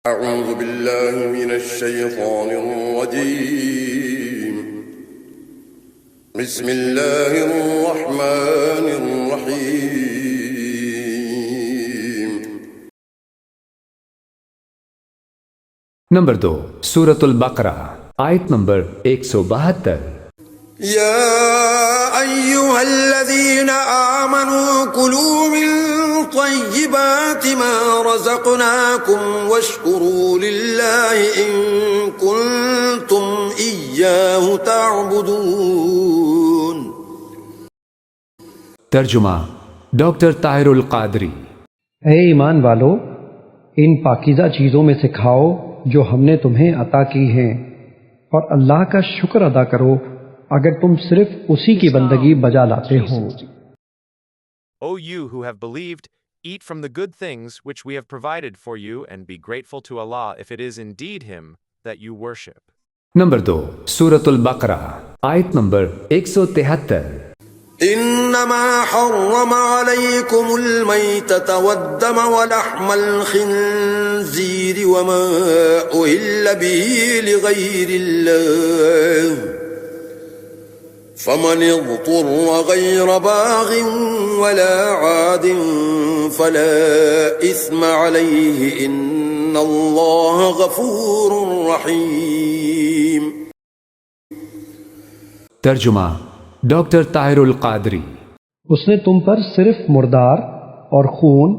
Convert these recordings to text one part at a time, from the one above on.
أعوذ بالله من الشيطان الرجيم بسم الله الرحمن الرحيم نمبر 2 سورۃ البقرہ آیت نمبر 172 يا أيها الذين آمنوا كلوا من طيبات ما رزقناكم واشكروا لله إن كنتم إياه تعبدون. ترجمہ ڈاکٹر طاہر القادری. اے ایمان والو، ان پاکیزہ چیزوں میں سے کھاؤ جو ہم نے تمہیں عطا کی ہیں، اور اللہ کا شکر ادا کرو اگر تم صرف اسی کی بندگی بجا لاتے ہو. O you who have believed, eat from the good things which we have provided for you and be grateful to Allah if it is indeed Him that you worship. Number 2 سورۃ البقرہ آیت نمبر 173 إنما حرم عليكم الميتة والدم ولحم الخنزير وما أهل به لغير الله فمن اضطر غير باغ ولا عاد فلا إثم عليه إن الله غفور رحيم. ترجمہ ڈاکٹر طاہر القادری. اس نے تم پر صرف مردار اور خون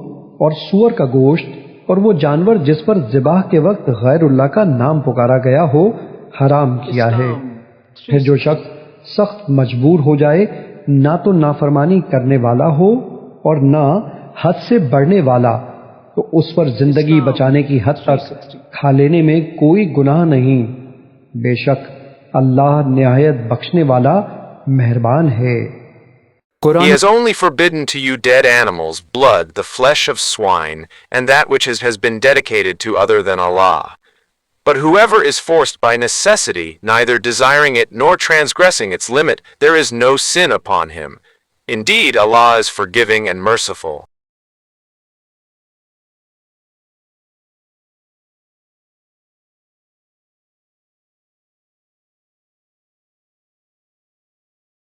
اور سور کا گوشت اور وہ جانور جس پر ذبح کے وقت غیر اللہ کا نام پکارا گیا ہو حرام کیا ہے. پھر جو شخص سخت مجبور ہو جائے، نہ تو نافرمانی کرنے والا ہو اور نہ حد سے بڑھنے والا، تو اس پر زندگی بچانے کی حد تک کھا لینے میں کوئی گناہ نہیں. بے شک اللہ نہایت بخشنے والا مہربان ہے. He has only forbidden to you dead animals, blood, the flesh of swine, and that which has been dedicated to other than Allah. But whoever is forced by necessity, neither desiring it nor transgressing its limit, there is no sin upon him. Indeed, Allah is forgiving and merciful.